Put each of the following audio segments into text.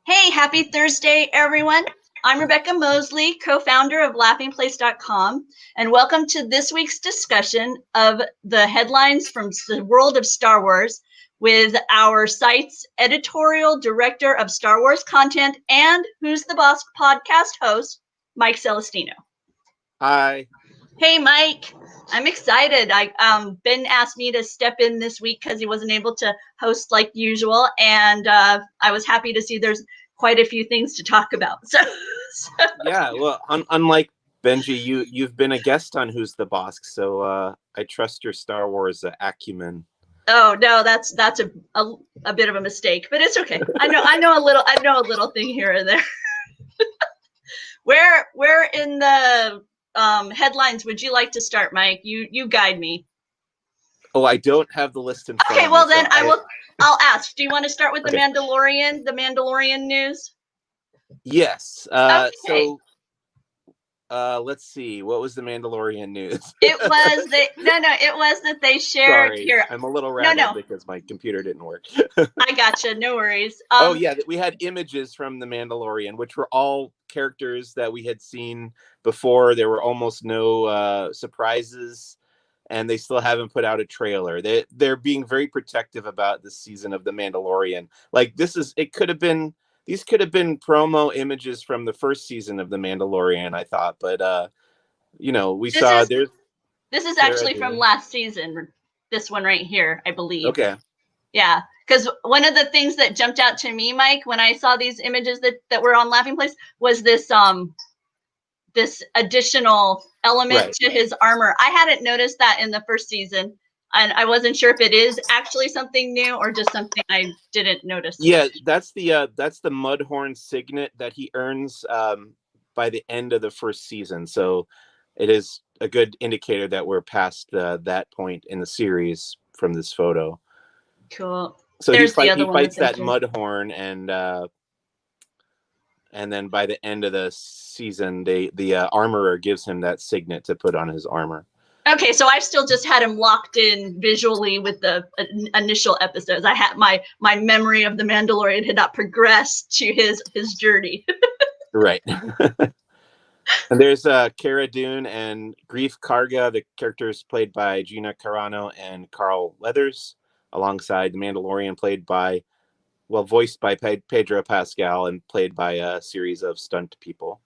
Hey, happy Thursday, everyone. I'm Rebekah Mosley, co-founder of laughingplace.com, and welcome to this week's discussion of the headlines from the world of Star Wars with our site's editorial director of Star Wars content and Who's the Boss podcast host, Mike Celestino. Hi. Hey, Mike. I'm excited. Ben asked me to step in this week because he wasn't able to host like usual, and I was happy to see there's quite a few things to talk about. So. Yeah, well, unlike Benji, you've been a guest on Who's the Boss, so I trust your Star Wars acumen. Oh no, that's a bit of a mistake, but it's okay. I know a little thing here and there. Where in the headlines would you like to start, Mike? You guide me. Oh, I don't have the list in front of me. Okay, well then I'll ask. Do you want to start with the Mandalorian news? Yes. Okay. So let's see. What was the Mandalorian news? It was that they shared. Sorry, here. I'm a little rattled because my computer didn't work. I gotcha. No worries. Oh yeah, we had images from the Mandalorian, which were all characters that we had seen before. There were almost no surprises, and they still haven't put out a trailer. They're being very protective about this season of the Mandalorian. Like these could have been promo images from the first season of the Mandalorian, I thought, but this is actually from last season. This one right here, I believe. Okay. Yeah, because one of the things that jumped out to me, Mike, when I saw these images that were on Laughing Place was this this additional element to his armor. I hadn't noticed that in the first season, and I wasn't sure if it is actually something new or just something I didn't notice. Yeah, that's the Mudhorn signet that he earns by the end of the first season. So it is a good indicator that we're past that point in the series from this photo. Cool. So he fights that Mudhorn, and then by the end of the season, the armorer gives him that signet to put on his armor. Okay, so I've still just had him locked in visually with the initial episodes. I had my memory of the Mandalorian had not progressed to his journey. Right. And there's Cara Dune and Greef Karga, the characters played by Gina Carano and Carl Weathers, alongside the Mandalorian voiced by Pedro Pascal and played by a series of stunt people.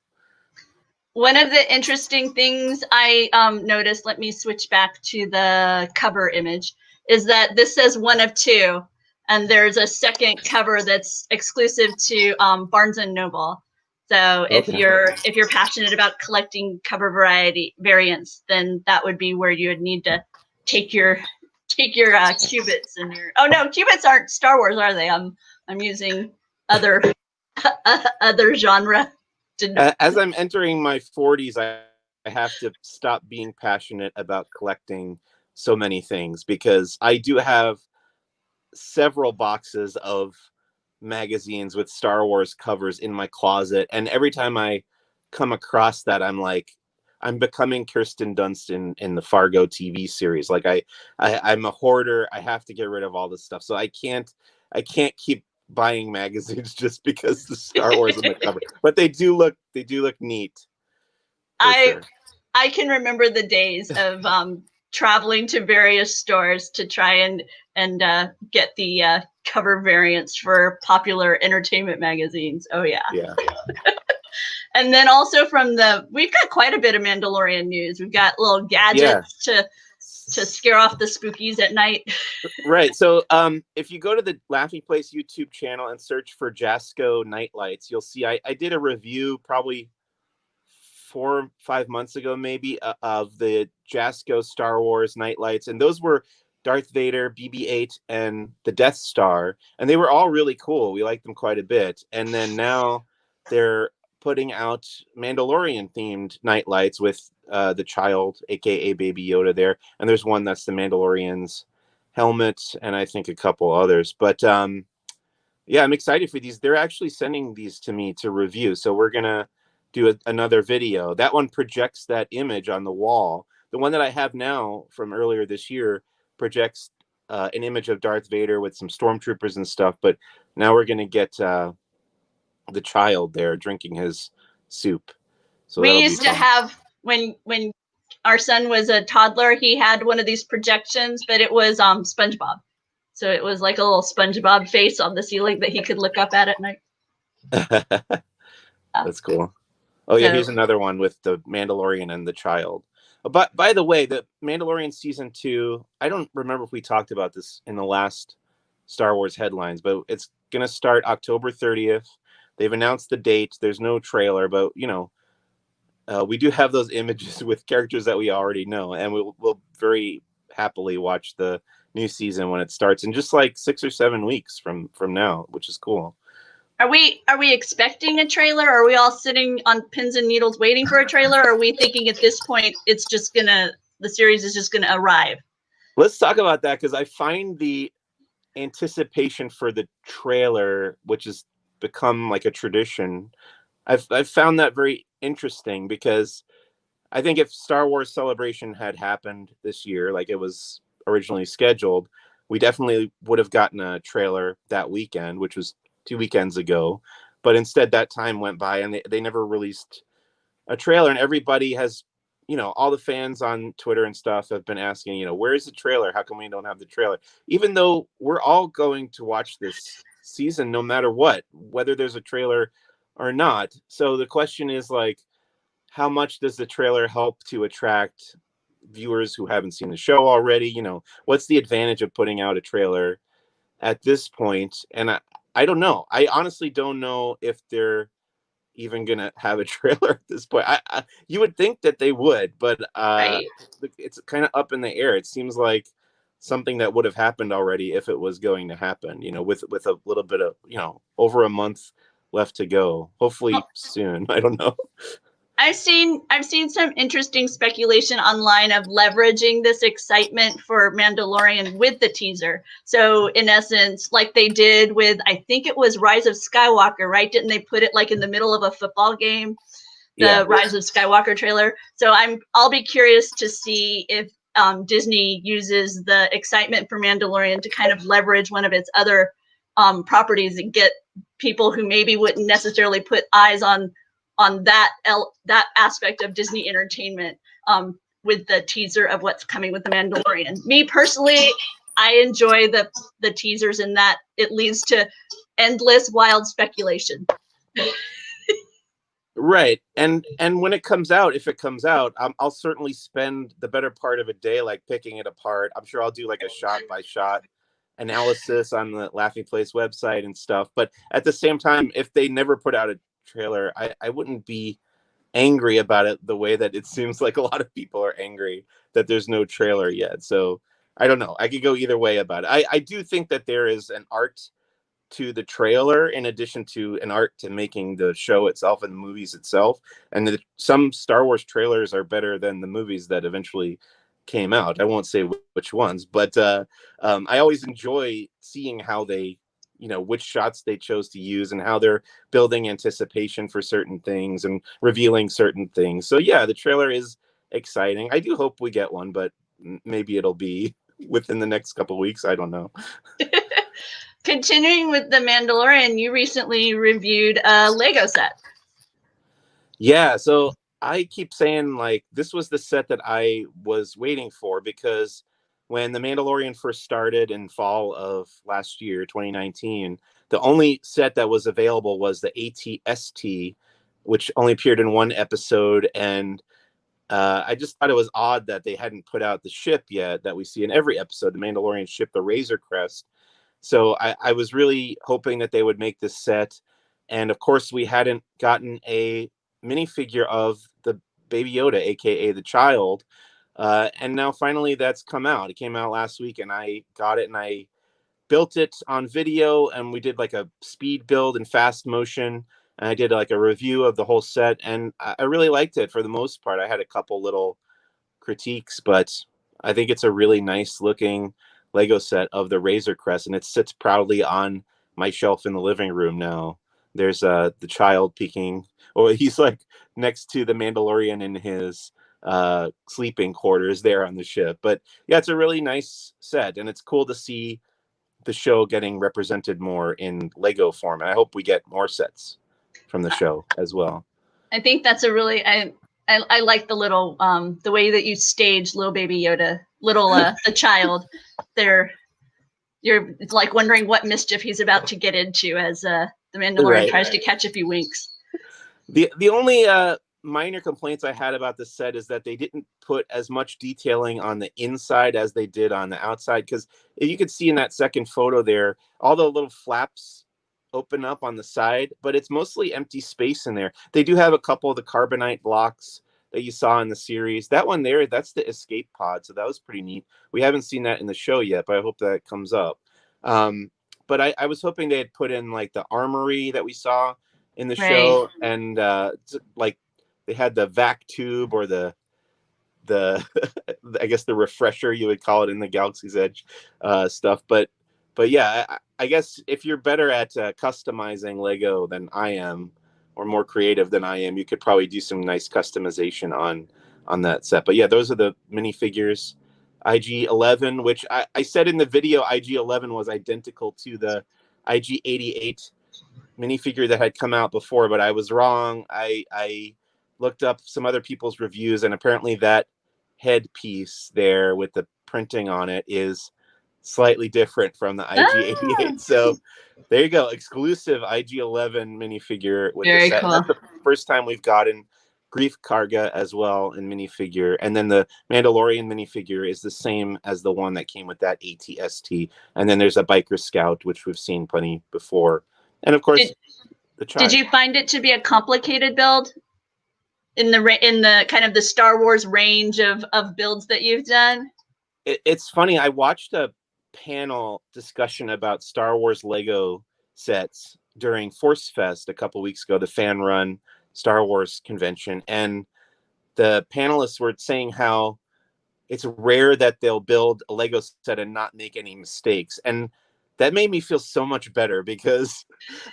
One of the interesting things I noticed, let me switch back to the cover image, is that this says one of two, and there's a second cover that's exclusive to Barnes and Noble. So if you're passionate about collecting cover variants, then that would be where you would need to take your qubits and your. Oh no, qubits aren't Star Wars, are they? I'm using other genre. As I'm entering my 40s, I have to stop being passionate about collecting so many things, because I do have several boxes of magazines with Star Wars covers in my closet, and every time I come across that, I'm becoming Kirsten Dunst in the Fargo TV series. Like I'm a hoarder. I have to get rid of all this stuff, so I can't keep buying magazines just because the Star Wars on the cover. But they do look neat. I can remember the days of traveling to various stores to try and get the cover variants for popular entertainment magazines. Oh yeah. Yeah. And then also we've got quite a bit of Mandalorian news. We've got little gadgets to scare off the spookies at night. Right. So if you go to the Laughing Place YouTube channel and search for Jasco Nightlights, you'll see I did a review probably 4 or 5 months ago, maybe, of the Jasco Star Wars Nightlights. And those were Darth Vader, BB-8, and the Death Star. And they were all really cool. We liked them quite a bit. And then now they're putting out Mandalorian-themed nightlights with the child, aka Baby Yoda, there. And there's one that's the Mandalorian's helmet, and I think a couple others. But yeah, I'm excited for these. They're actually sending these to me to review, so we're gonna do another video. That one projects that image on the wall. The one that I have now from earlier this year projects an image of Darth Vader with some stormtroopers and stuff, but now we're going to get the child there drinking his soup. So we that'll be used to fun. have when our son was a toddler, he had one of these projections, but it was SpongeBob. So it was like a little SpongeBob face on the ceiling that he could look up at night. That's cool. Oh yeah, So, here's another one with the Mandalorian and the child. But by the way, the Mandalorian Season 2, I don't remember if we talked about this in the last Star Wars headlines, but it's going to start October 30th. They've announced the date. There's no trailer, but we do have those images with characters that we already know, and we'll very happily watch the new season when it starts in just like 6 or 7 weeks from now, which is cool. Are we expecting a trailer? Are we all sitting on pins and needles waiting for a trailer? Or are we thinking at this point the series is just gonna arrive? Let's talk about that, because I find the anticipation for the trailer, which has become like a tradition, I've found that very interesting, because I think if Star Wars Celebration had happened this year, like it was originally scheduled, we definitely would have gotten a trailer that weekend, which was 2 weekends ago. But instead, that time went by and they never released a trailer. And everybody has, all the fans on Twitter and stuff have been asking, where's the trailer? How come we don't have the trailer? Even though we're all going to watch this season no matter what, whether there's a trailer or not. So the question is, like, how much does the trailer help to attract viewers who haven't seen the show already? What's the advantage of putting out a trailer at this point? And I don't know. I honestly don't know if they're even gonna have a trailer at this point. You would think that they would, but Right. it's kind of up in the air. It seems like something that would have happened already if it was going to happen. With a little bit of over a month left to go. Hopefully soon. I don't know. I've seen some interesting speculation online of leveraging this excitement for Mandalorian with the teaser. So in essence, like they did with, I think it was Rise of Skywalker, right? Didn't they put it like in the middle of a football game? The Rise of Skywalker trailer. So I'll be curious to see if Disney uses the excitement for Mandalorian to kind of leverage one of its other properties and get people who maybe wouldn't necessarily put eyes on that aspect of Disney entertainment with the teaser of what's coming with the Mandalorian. Me personally, I enjoy the teasers in that it leads to endless wild speculation. Right. And when it comes out, if it comes out, I'll certainly spend the better part of a day like picking it apart. I'm sure I'll do like a shot by shot analysis on the Laughing Place website and stuff. But at the same time, if they never put out a trailer, I wouldn't be angry about it the way that it seems like a lot of people are angry that there's no trailer yet. So I don't know. I could go either way about it. I do think that there is an art to the trailer in addition to an art to making the show itself and the movies itself. And some Star Wars trailers are better than the movies that eventually came out. I won't say which ones, but I always enjoy seeing how they, which shots they chose to use and how they're building anticipation for certain things and revealing certain things. So yeah, the trailer is exciting. I do hope we get one, but maybe it'll be within the next couple of weeks. I don't know. Continuing with The Mandalorian, you recently reviewed a Lego set. Yeah, so I keep saying, like, this was the set that I was waiting for, because when The Mandalorian first started in fall of last year, 2019, the only set that was available was the AT-ST, which only appeared in one episode. And I just thought it was odd that they hadn't put out the ship yet that we see in every episode, the Mandalorian ship, the Razor Crest. So I was really hoping that they would make this set. And of course, we hadn't gotten a minifigure of the Baby Yoda, aka the child. And now finally that's come out. It came out last week and I got it and I built it on video, and we did like a speed build in fast motion. And I did like a review of the whole set, and I really liked it for the most part. I had a couple little critiques, but I think it's a really nice looking Lego set of the Razor Crest, and it sits proudly on my shelf in the living room now. There's the child peeking, or he's like next to the Mandalorian in his sleeping quarters there on the ship. But yeah, it's a really nice set, and it's cool to see the show getting represented more in Lego form. And I hope we get more sets from the show as well. I think that's a really I like the little the way that you stage little baby Yoda, the child. You're like wondering what mischief he's about to get into as the Mandalorian tries to catch a few winks. The only minor complaints I had about this set is that they didn't put as much detailing on the inside as they did on the outside, because you could see in that second photo there, all the little flaps open up on the side, but it's mostly empty space in there. They do have a couple of the carbonite blocks that you saw in the series. That one there, that's the escape pod, so that was pretty neat. We haven't seen that in the show yet, but I hope that comes up. But I was hoping they had put in like the armory that we saw in the show, and like they had the vac tube or the I guess the refresher you would call it in the Galaxy's Edge stuff. But yeah, I guess if you're better at customizing Lego than I am, or more creative than I am, you could probably do some nice customization on that set. But yeah, those are the minifigures. IG-11, which I said in the video, IG-11 was identical to the IG-88 minifigure that had come out before, but I was wrong. I looked up some other people's reviews, and apparently that headpiece there with the printing on it is slightly different from the IG-88. So there you go, exclusive IG-11 minifigure with the set. Cool. That's the first time we've gotten Grief Karga as well in minifigure, and then the Mandalorian minifigure is the same as the one that came with that ATST, and then there's a Biker Scout, which we've seen plenty before, and of course the child. Did you find it to be a complicated build in the kind of the Star Wars range of builds that you've done? It's funny, I watched a panel discussion about Star Wars Lego sets during Force Fest a couple weeks ago, the fan run Star Wars convention, and the panelists were saying how it's rare that they'll build a Lego set and not make any mistakes, and that made me feel so much better, because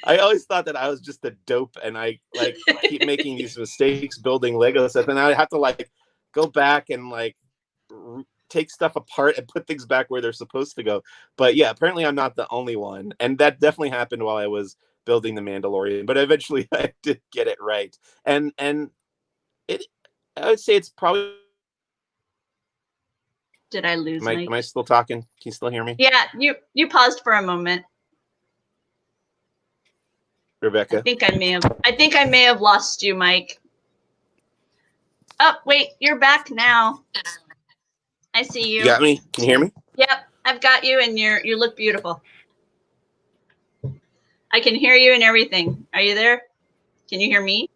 I always thought that I was just a dope and I like keep making these mistakes building Lego sets, and I have to like go back and like take stuff apart and put things back where they're supposed to go. But yeah, apparently I'm not the only one, and that definitely happened while I was building the Mandalorian, but eventually I did get it right. And it, I would say it's probably. Did I lose Mike? Am I still talking? Can you still hear me? Yeah, you paused for a moment. Rebekah. I think I may have lost you, Mike. Oh, wait, you're back now. I see you. You got me? Can you hear me? Yep, I've got you, and you look beautiful. I can hear you and everything. Are you there? Can you hear me?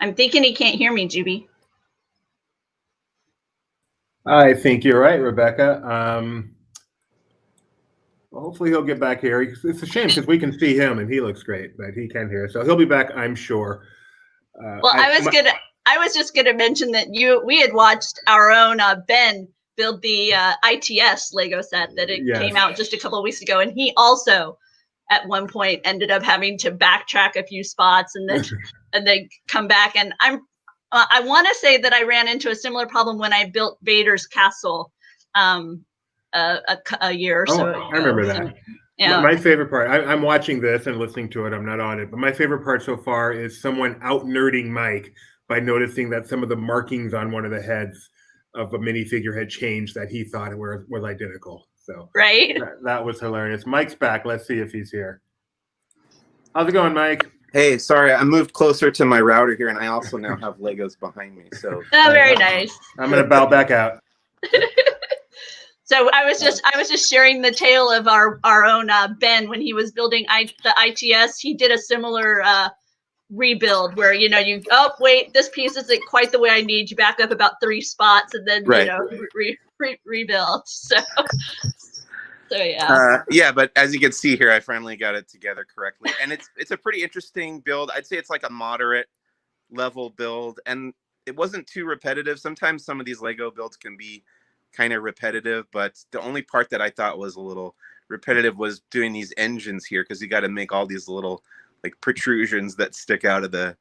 I'm thinking he can't hear me, Juby. I think you're right, Rebekah. Well, hopefully he'll get back here. It's a shame because we can see him and he looks great, but he can't hear us. So he'll be back, I'm sure. Well, I was just gonna mention that we had watched our own Ben build the ITS Lego set that came out just a couple of weeks ago, and he also at one point ended up having to backtrack a few spots and then come back. And I want to say that I ran into a similar problem when I built Vader's castle a year or so ago. I remember that. So, yeah. My favorite part, I'm watching this and listening to it. I'm not on it, but my favorite part so far is someone out-nerding Mike by noticing that some of the markings on one of the heads of a minifigure had changed that he thought was identical. So right, that was hilarious. Mike's back. Let's see if he's here. How's it going, Mike? Hey, sorry, I moved closer to my router here, and I also now have Legos behind me. So very nice. I'm gonna bow back out. So I was just sharing the tale of our own Ben when he was building the ITS. He did a similar rebuild where wait, this piece isn't quite the way I need. You back up about 3 spots and then rebuild. So yeah. Yeah, but as you can see here, I finally got it together correctly, and it's a pretty interesting build. I'd say it's like a moderate level build, and it wasn't too repetitive. Sometimes some of these Lego builds can be kind of repetitive, but the only part that I thought was a little repetitive was doing these engines here, because you got to make all these little like protrusions that stick out of the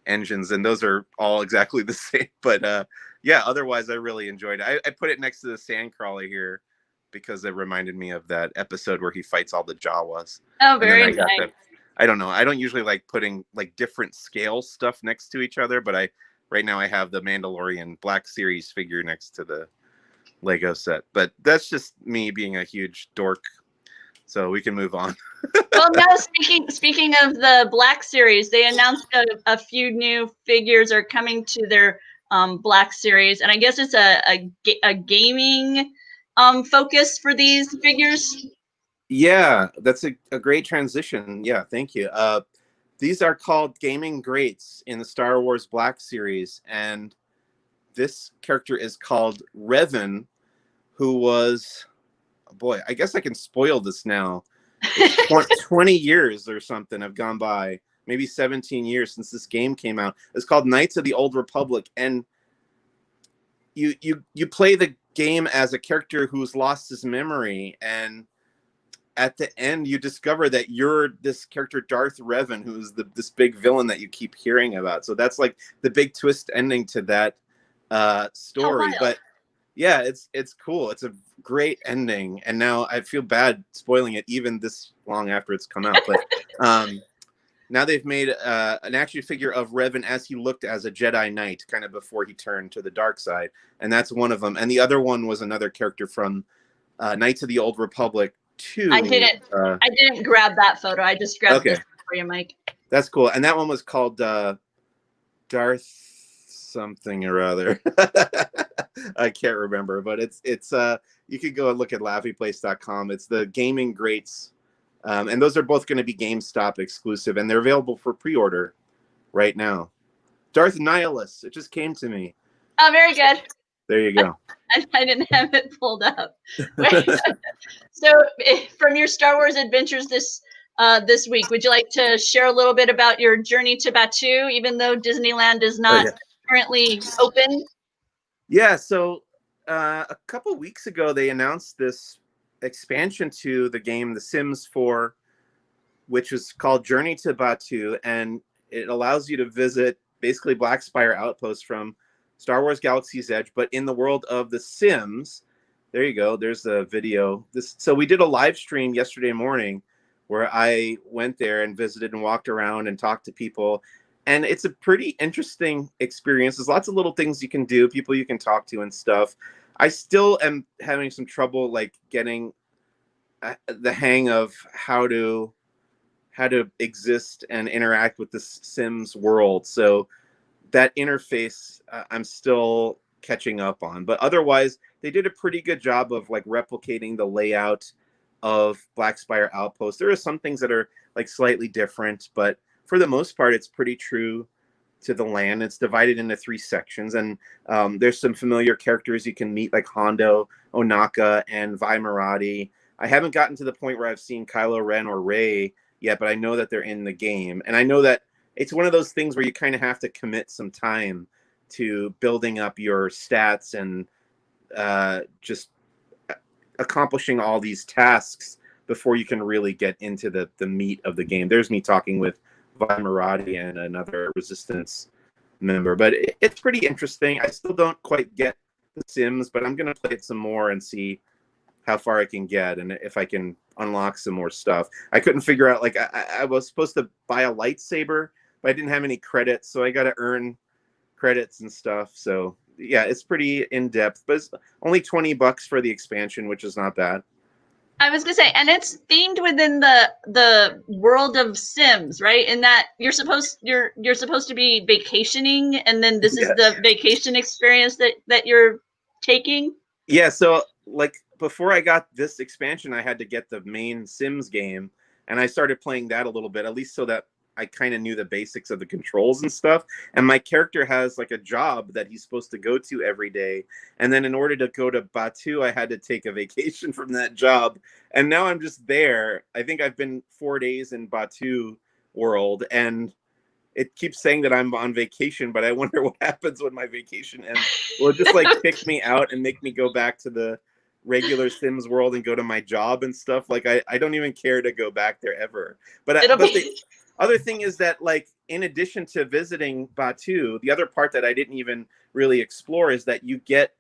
engines, and those are all exactly the same. But yeah, otherwise I really enjoyed it. I put it next to the Sandcrawler here because it reminded me of that episode where he fights all the Jawas. Oh, And then very I got nice. I don't know. I don't usually like putting like different scale stuff next to each other, but right now I have the Mandalorian Black Series figure next to the Lego set. But that's just me being a huge dork. So we can move on. Well, now speaking of the Black Series, they announced a few new figures are coming to their Black Series, and I guess it's a gaming focus for these figures. Yeah, that's a great transition. Yeah, thank you. These are called Gaming Greats in the Star Wars Black Series, and this character is called Revan, who was, boy, I guess I can spoil this now. 20 years or something have gone by, maybe 17 years since this game came out. It's called Knights of the Old Republic, and you play the game as a character who's lost his memory, and at the end you discover that you're this character Darth Revan, who's this big villain that you keep hearing about. So that's like the big twist ending to that story. But yeah, it's cool. It's a great ending, and now I feel bad spoiling it even this long after it's come out. But now they've made an action figure of Revan as he looked as a Jedi Knight, kind of before he turned to the dark side, and that's one of them. And the other one was another character from Knights of the Old Republic 2. I didn't grab that photo. I just grabbed this for you, Mike. That's cool. And that one was called Darth something or other. I can't remember, but it's you could go and look at laughyplace.com. It's the Gaming Greats, and those are both going to be GameStop exclusive, and they're available for pre-order right now. Darth Nihilus, it just came to me. Oh, very good. There you go. I didn't have it pulled up. So, from your Star Wars adventures this week, would you like to share a little bit about your journey to Batuu, even though Disneyland is not currently open? Yeah, so a couple weeks ago, they announced this expansion to the game, The Sims 4, which is called Journey to Batuu, and it allows you to visit basically Black Spire Outpost from Star Wars Galaxy's Edge, but in the world of The Sims. There you go. There's the video. So we did a live stream yesterday morning where I went there and visited and walked around and talked to people. And it's a pretty interesting experience. There's lots of little things you can do, people you can talk to and stuff. I still am having some trouble like getting the hang of how to exist and interact with the Sims world. So that interface I'm still catching up on. But otherwise, they did a pretty good job of like replicating the layout of Black Spire Outpost. There are some things that are like slightly different, but for the most part, it's pretty true to the land. It's divided into 3 sections, and there's some familiar characters you can meet, like Hondo, Onaka, and Vi Marati. I haven't gotten to the point where I've seen Kylo Ren or Rey yet, but I know that they're in the game, and I know that it's one of those things where you kind of have to commit some time to building up your stats and just accomplishing all these tasks before you can really get into the meat of the game. There's me talking with Vi Marati and another Resistance member, but it's pretty interesting. I still don't quite get The Sims, but I'm going to play it some more and see how far I can get and if I can unlock some more stuff. I couldn't figure out, like, I was supposed to buy a lightsaber, but I didn't have any credits, so I got to earn credits and stuff. So yeah, it's pretty in-depth, but it's only $20 for the expansion, which is not bad. I was gonna say, and it's themed within the world of Sims, right? In that you're supposed to be vacationing, and then this is the vacation experience that you're taking. Yeah. So like before I got this expansion, I had to get the main Sims game, and I started playing that a little bit, at least so that I kind of knew the basics of the controls and stuff. And my character has like a job that he's supposed to go to every day. And then in order to go to Batuu, I had to take a vacation from that job. And now I'm just there. I think I've been 4 days in Batuu world, and it keeps saying that I'm on vacation, but I wonder what happens when my vacation ends. Will it just like kick me out and make me go back to the regular Sims world and go to my job and stuff? Like I don't even care to go back there ever. But other thing is that, like, in addition to visiting Batuu, the other part that I didn't even really explore is that you get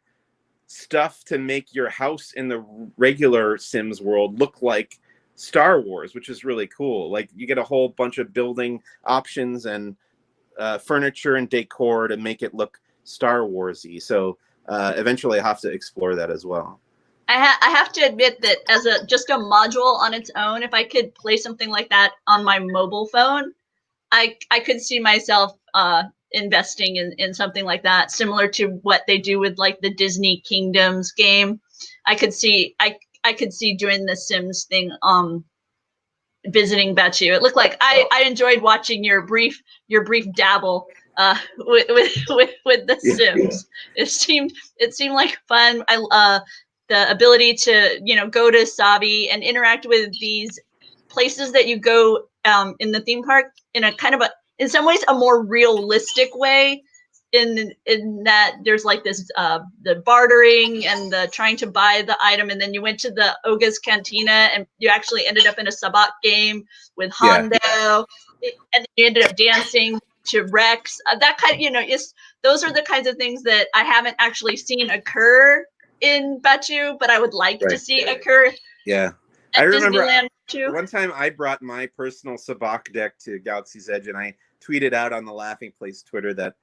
stuff to make your house in the regular Sims world look like Star Wars, which is really cool. Like, you get a whole bunch of building options and furniture and decor to make it look Star Wars-y. So eventually I have to explore that as well. I have to admit that as just a module on its own, if I could play something like that on my mobile phone, I could see myself investing in something like that, similar to what they do with like the Disney Kingdoms game. I could see doing the Sims thing, visiting Batuu. It looked like I enjoyed watching your brief dabble with the Sims. It seemed like fun. The ability to, you know, go to Sabi and interact with these places that you go in the theme park in a kind of in some ways a more realistic way, in that there's like this the bartering and the trying to buy the item, and then you went to the Oga's Cantina and you actually ended up in a sabak game with Hondo, and you ended up dancing to Rex. That kind of, you know, those are the kinds of things that I haven't actually seen occur in Batuu, but I would like to see occur. Yeah. I remember one time I brought my personal sabak deck to Galaxy's Edge, and I tweeted out on the Laughing Place Twitter that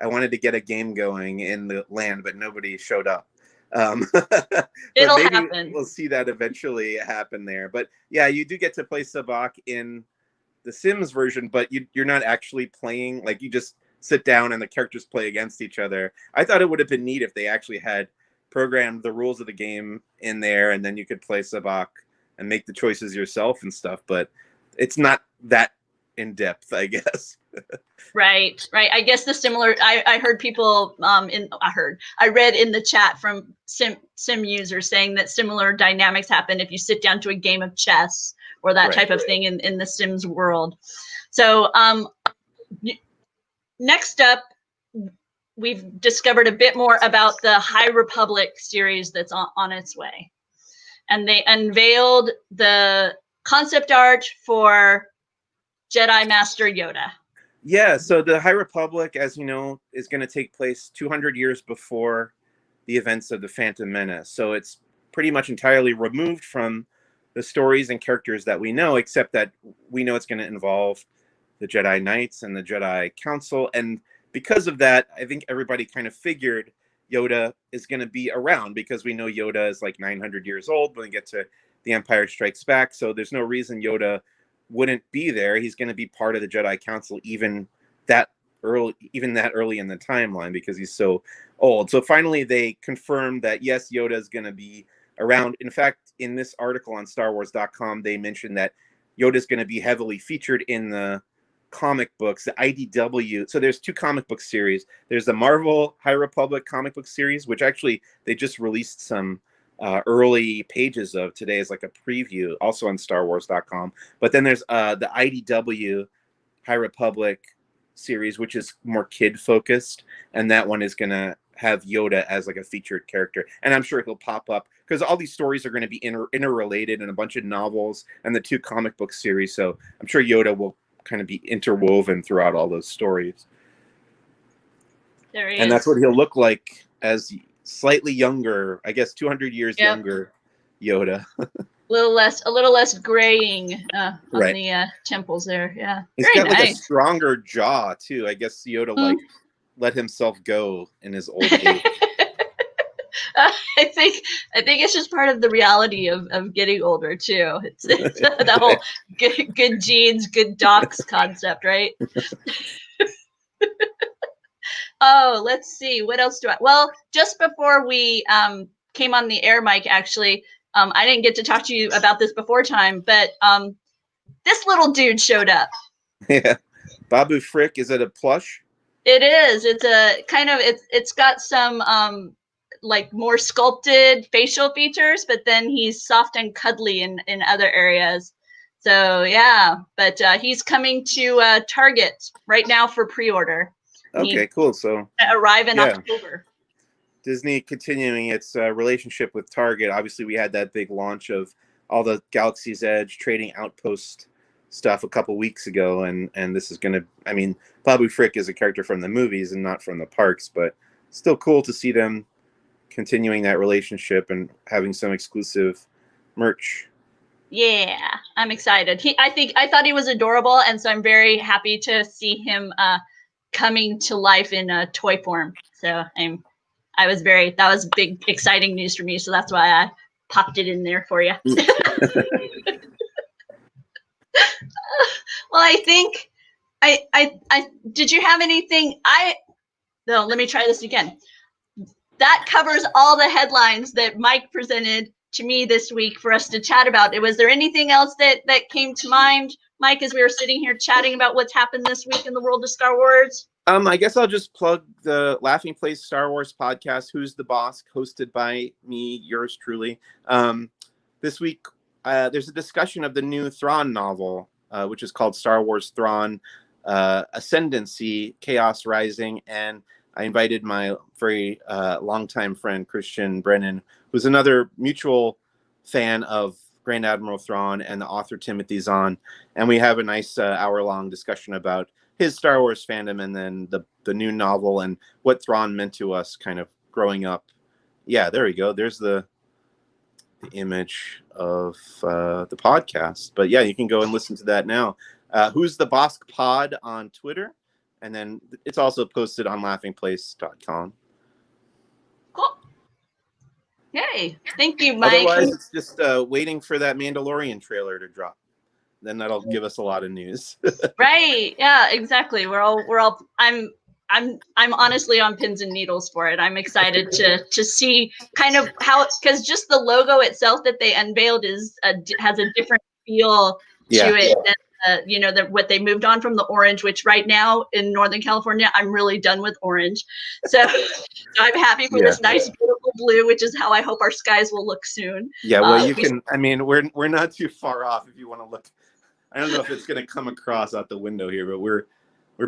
I wanted to get a game going in the land, but nobody showed up. It'll happen. We'll see that eventually happen there. But yeah, you do get to play sabak in the Sims version, but you're not actually playing. Like, you just sit down and the characters play against each other. I thought it would have been neat if they actually had programmed the rules of the game in there, and then you could play sabak and make the choices yourself and stuff. But it's not that in depth, I guess. Right. I guess the similar. I heard people I read in the chat from sim users saying that similar dynamics happen if you sit down to a game of chess or that type of thing in the Sims world. So next up, we've discovered a bit more about the High Republic series that's on its way, and they unveiled the concept art for Jedi Master Yoda. Yeah, so the High Republic, as you know, is going to take place 200 years before the events of the Phantom Menace. So it's pretty much entirely removed from the stories and characters that we know, except that we know it's going to involve the Jedi Knights and the Jedi Council. And because of that, I think everybody kind of figured Yoda is going to be around, because we know Yoda is like 900 years old when we get to The Empire Strikes Back. So there's no reason Yoda wouldn't be there. He's going to be part of the Jedi Council even that early in the timeline, because he's so old. So finally they confirmed that yes, Yoda is going to be around. In fact, in this article on StarWars.com, they mentioned that Yoda is going to be heavily featured in the comic books, the IDW. So there's two comic book series. There's the Marvel High Republic comic book series, which actually they just released some early pages of today as like a preview, also on StarWars.com. But then there's the IDW High Republic series, which is more kid focused, and that one is gonna have Yoda as like a featured character, and I'm sure he'll pop up because all these stories are going to be interrelated in a bunch of novels and the two comic book series. So I'm sure Yoda will kind of be interwoven throughout all those stories. There he and is. That's what he'll look like as slightly younger, I guess 200 years younger Yoda. a little less graying on the temples there. Yeah, he's very got nice. like a stronger jaw too. I guess Yoda like let himself go in his old age. I think it's just part of the reality of getting older too. It's the whole good genes, good docs concept, right? Oh, let's see. What else do I? Well, just before we came on the air, Mike, actually, I didn't get to talk to you about this before time, but this little dude showed up. Yeah, Babu Frick. Is it a plush? It is. It's a kind of it's got some like more sculpted facial features, but then he's soft and cuddly in other areas. So yeah, but he's coming to Target right now for pre-order. Okay, cool. So arrive in October. Disney continuing its relationship with Target. Obviously, we had that big launch of all the Galaxy's Edge Trading Outpost stuff a couple weeks ago, and this is gonna. I mean, Babu Frick is a character from the movies and not from the parks, but still cool to see them continuing that relationship and having some exclusive merch. Yeah, I'm excited. I thought he was adorable, and so I'm very happy to see him coming to life in a toy form. So that was big, exciting news for me. So that's why I popped it in there for you. Well, I think I did you have anything? No, let me try this again. That covers all the headlines that Mike presented to me this week for us to chat about. Was there anything else that came to mind, Mike, as we were sitting here chatting about what's happened this week in the world of Star Wars? I guess I'll just plug the Laughing Place Star Wars podcast, Who's the Boss, hosted by me, yours truly. This week, there's a discussion of the new Thrawn novel, which is called Star Wars Thrawn, Ascendancy, Chaos Rising, and I invited my very longtime friend, Christian Brennan, who's another mutual fan of Grand Admiral Thrawn and the author Timothy Zahn. And we have a nice hour-long discussion about his Star Wars fandom and then the new novel and what Thrawn meant to us kind of growing up. Yeah, there we go. There's the image of the podcast. But yeah, you can go and listen to that now. Who's the Boss Pod on Twitter? And then it's also posted on laughingplace.com. Cool. Yay. Thank you, Mike. Otherwise, it's just waiting for that Mandalorian trailer to drop. Then that'll give us a lot of news. Right. Yeah, exactly. I'm honestly on pins and needles for it. I'm excited to see kind of how, because just the logo itself that they unveiled has a different feel to it than what they moved on from the orange, which right now in Northern California, I'm really done with orange. So I'm happy for this nice, beautiful blue, which is how I hope our skies will look soon. Yeah, well, you can, I mean, we're not too far off if you want to look. I don't know if it's going to come across out the window here, but we're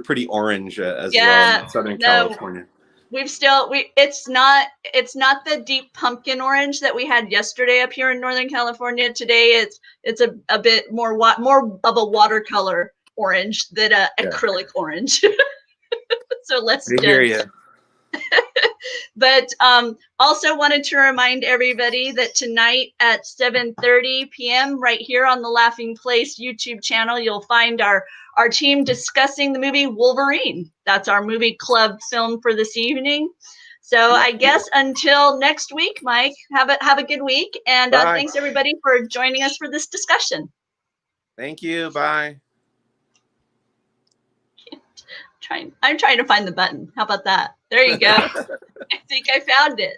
pretty orange as well in Southern California. It's not the deep pumpkin orange that we had yesterday up here in Northern California. Today it's a bit more of a watercolor orange than acrylic orange. So let's hear you. But also wanted to remind everybody that tonight at 7:30 p.m. right here on the Laughing Place YouTube channel, you'll find our team discussing the movie Wolverine. That's our movie club film for this evening. So I guess until next week, Mike, have a good week. And thanks everybody for joining us for this discussion. Thank you. Bye. I'm trying to find the button. How about that? There you go. I think I found it.